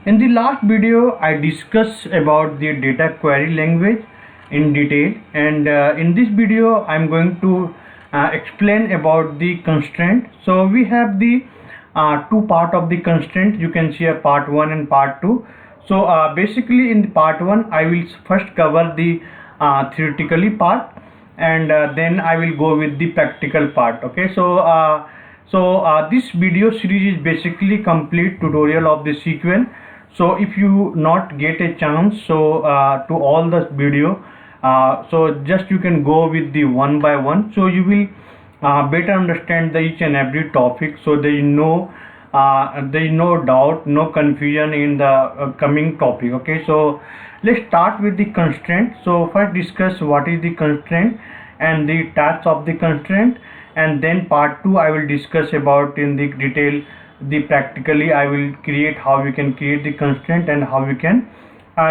In the last video, I discussed about the data query language in detail, and in this video, I'm going to explain about the constraint. So we have the two part of the constraint. You can see a part 1 and part 2. So basically, in the part 1, I will first cover the theoretically part, and then I will go with the practical part. Okay, so this video series is basically complete tutorial of the SQL. So if you not get a chance to all the video, so just you can go with the one by one, so you will better understand the each and every topic, so there is no doubt, no confusion in the coming topic. Okay, so let's start with the constraint. So first discuss what is the constraint and the types of the constraint, and then part 2 I will discuss about in the detail the practically. I will create how we can create the constraint and how we can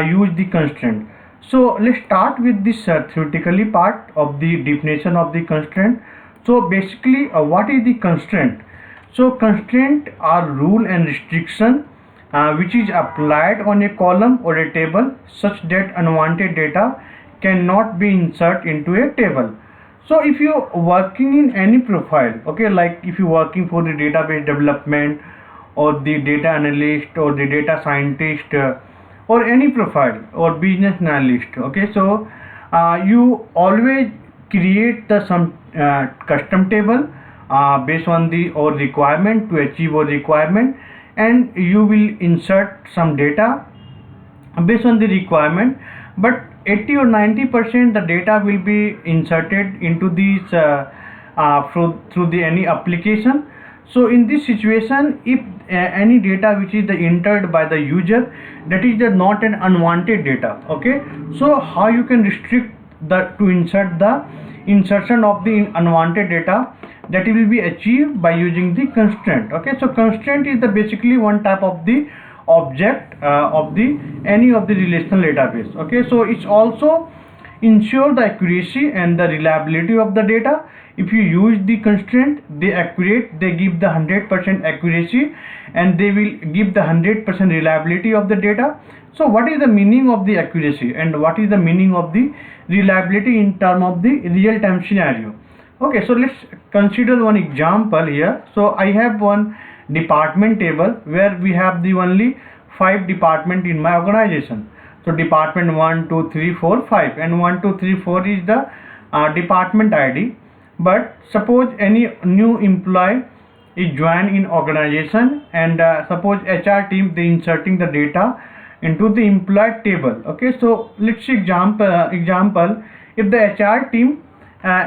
use the constraint. So let's start with this theoretically part of the definition of the constraint. So basically what is the constraint? So constraint are rule and restriction which is applied on a column or a table such that unwanted data cannot be inserted into a table. So if you're working in any profile, okay, like if you're working for the database development or the data analyst or the data scientist or any profile or business analyst, okay, so you always create the some custom table based on the or requirement to achieve or requirement, and you will insert some data based on the requirement, but 80 or 90% the data will be inserted into these through the any application. So in this situation, if any data which is entered by the user, that is not an unwanted data. Okay, so how you can restrict the to insert the insertion of the unwanted data, that will be achieved by using the constraint. Okay, so constraint is the basically one type of the object of the any of the relational database. Okay, so it's also ensure the accuracy and the reliability of the data. If you use the constraint, they give the 100% accuracy, and they will give the 100% reliability of the data. So what is the meaning of the accuracy and what is the meaning of the reliability in terms of the real-time scenario? Okay, so let's consider one example here. So I have one department table where we have the only 5 department in my organization. So department 1 2 3 4 5, and 1 2 3 4 is the department ID. But suppose any new employee is joined in organization, and suppose HR team they inserting the data into the employee table. Okay, so let's see example if the HR team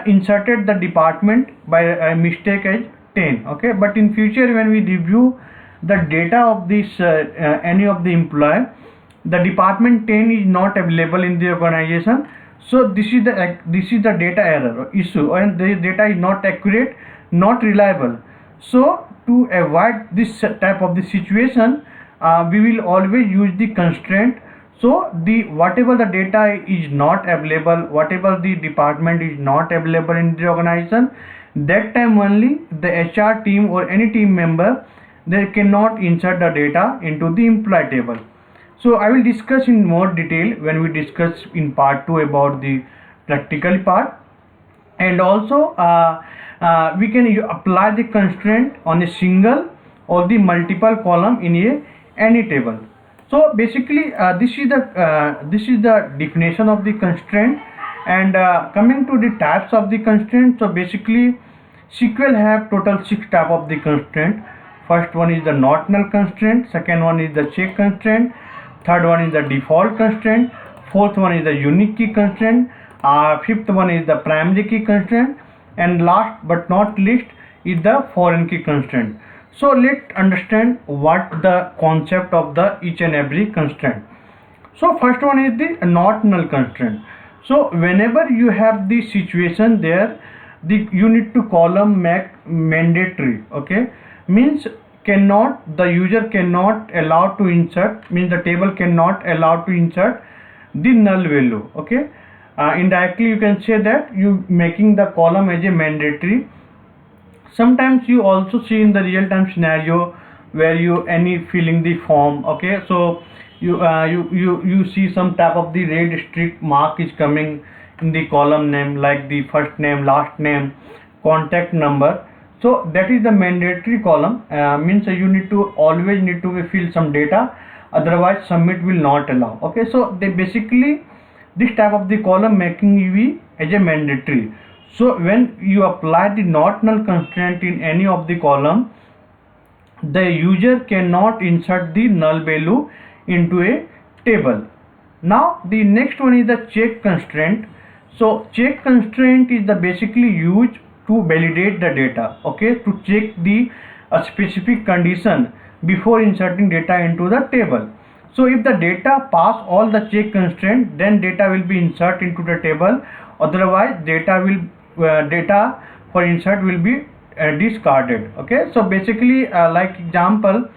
inserted the department by mistake as 10. Okay, but in future when we review the data of this any of the employee, the department 10 is not available in the organization. So this is the data error issue, and the data is not accurate, not reliable. So to avoid this type of the situation, we will always use the constraint. So the whatever the data is not available, whatever the department is not available in the organization, that time only the HR team or any team member, they cannot insert the data into the employee table. So I will discuss in more detail when we discuss in part 2 about the practical part, and also we can apply the constraint on a single or the multiple column in any table. So basically this is the definition of the constraint. And coming to the types of the constraint, so basically SQL have total 6 type of the constraint. First one is the not null constraint, second one is the check constraint, third one is the default constraint, fourth one is the unique key constraint, fifth one is the primary key constraint, and last but not least is the foreign key constraint. So let's understand what the concept of the each and every constraint. So first one is the not null constraint. So whenever you have the situation there, you need to column make mandatory. Okay, means the user cannot allow to insert, means the table cannot allow to insert the null value. Okay, indirectly you can say that you making the column as a mandatory. Sometimes you also see in the real-time scenario where you any filling the form. Okay, so you see some type of the red streak mark is coming in the column name, like the first name, last name, contact number. So that is the mandatory column, means you need to always need to fill some data, otherwise submit will not allow. Okay, so they basically this type of the column making you as a mandatory. So when you apply the not null constraint in any of the column, the user cannot insert the null value into a table. Now the next one is the check constraint. So check constraint is the basically used to validate the data, okay, to check the specific condition before inserting data into the table. So if the data pass all the check constraint, then data will be inserted into the table, otherwise data for insert will be discarded. Okay, so basically like example,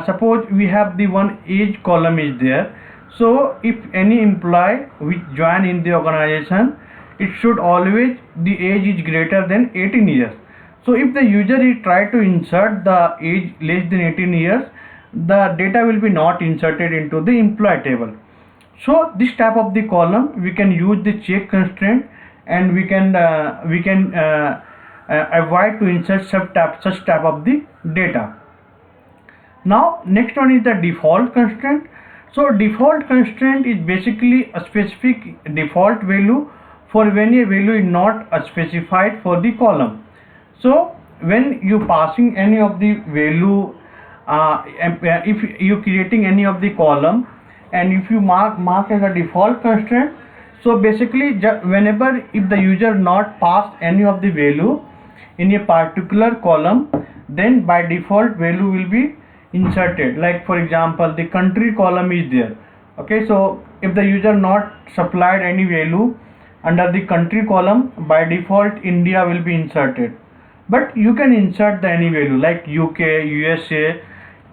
suppose we have the one age column is there. So if any employee which join in the organization, it should always the age is greater than 18 years. So if the user is try to insert the age less than 18 years, the data will be not inserted into the employee table. So this type of the column we can use the check constraint, and we can avoid to insert such type of the data. Now next one is the default constraint. So default constraint is basically a specific default value for when a value is not specified for the column. So when you passing any of the value, if you creating any of the column, and if you mark as a default constraint, so basically whenever if the user not passed any of the value in a particular column, then by default value will be inserted. Like for example, the country column is there. Okay, so if the user not supplied any value under the country column, by default India will be inserted. But you can insert the any value like UK, USA,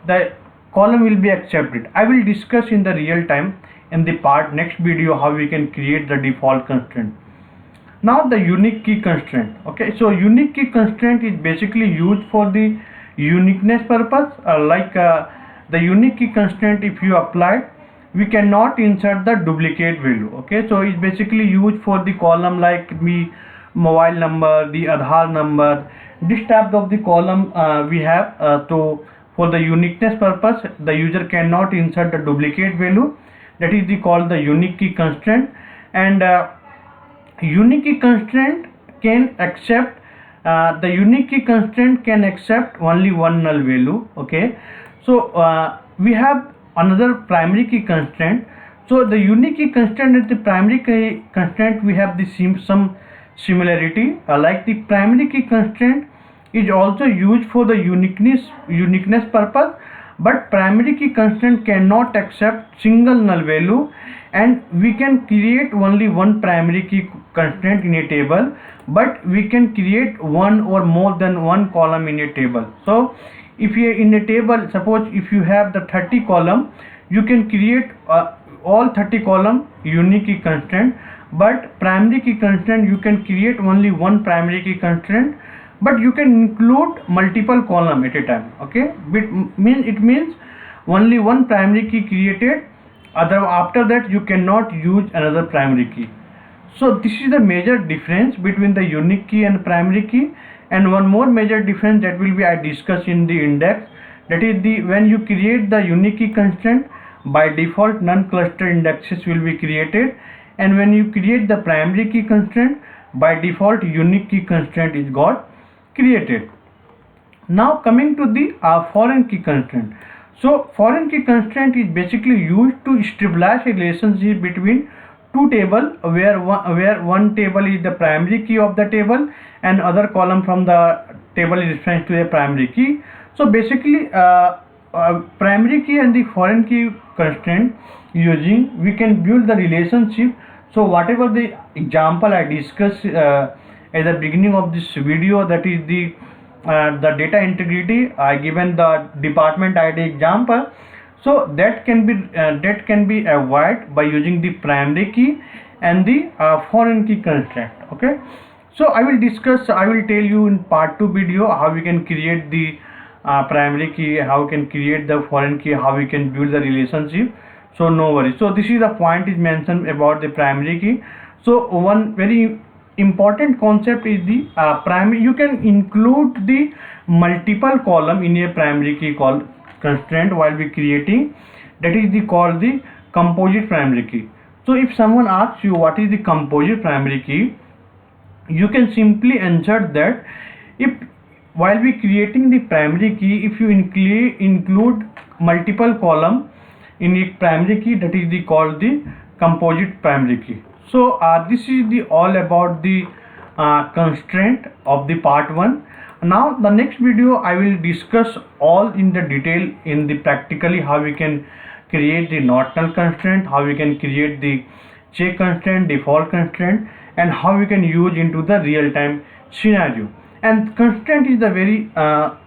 the column will be accepted. I will discuss in the real time in the next video how we can create the default constraint. Now the unique key constraint. Okay, so unique key constraint is basically used for the uniqueness purpose. The unique key constraint, if you apply, we cannot insert the duplicate value. Okay, so it's basically used for the column like mobile number, the Aadhaar number. This type of the column we have for the uniqueness purpose, the user cannot insert the duplicate value. That is called the unique key constraint. And unique key constraint can accept only one null value. Okay, so we have another primary key constraint. So the unique key constraint and the primary key constraint, we have the some similarity. Like the primary key constraint is also used for the uniqueness purpose, but primary key constraint cannot accept single null value, and we can create only one primary key constraint in a table, but we can create one or more than one column in a table. So if you in a table, suppose if you have the 30 column, you can create all 30 column unique key constraint, but primary key constraint you can create only one primary key constraint, but you can include multiple column at a time. Okay, it means only one primary key created, after that you cannot use another primary key. So this is the major difference between the unique key and primary key. And one more major difference that will be I discuss in the index, that is when you create the unique key constraint, by default non-cluster indexes will be created, and when you create the primary key constraint, by default unique key constraint is got created. Now coming to the foreign key constraint. So foreign key constraint is basically used to establish a relationship between two tables, where one table is the primary key of the table and other column from the table is reference to a primary key. So basically primary key and the foreign key constraint using, we can build the relationship. So whatever the example I discussed at the beginning of this video, that is the data integrity, I given the department ID example. So that can be avoided by using the primary key and the foreign key constraint. Okay, so I will tell you in part 2 video how we can create the primary key, how we can create the foreign key, how we can build the relationship. So no worries. So this is the point is mentioned about the primary key. So one very important concept is the primary. You can include the multiple column in a primary key called constraint while we creating. That is the called the composite primary key. So if someone asks you what is the composite primary key, you can simply answer that if while we creating the primary key, if you include multiple column in a primary key, that is the called the composite primary key. So this is the all about the constraint of the part 1. Now the next video I will discuss all in the detail in the practically how we can create the not null constraint, how we can create the check constraint, default constraint, and how we can use into the real-time scenario. And constraint is the very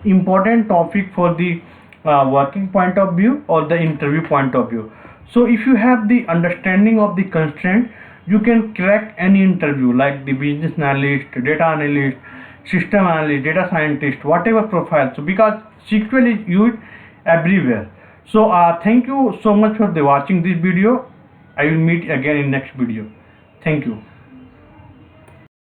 important topic for the working point of view or the interview point of view. So if you have the understanding of the constraint, you can crack any interview like the business analyst, data analyst, system analyst, data scientist, whatever profile. So because SQL is used everywhere. So thank you so much for the watching this video. I will meet again in next video. Thank you.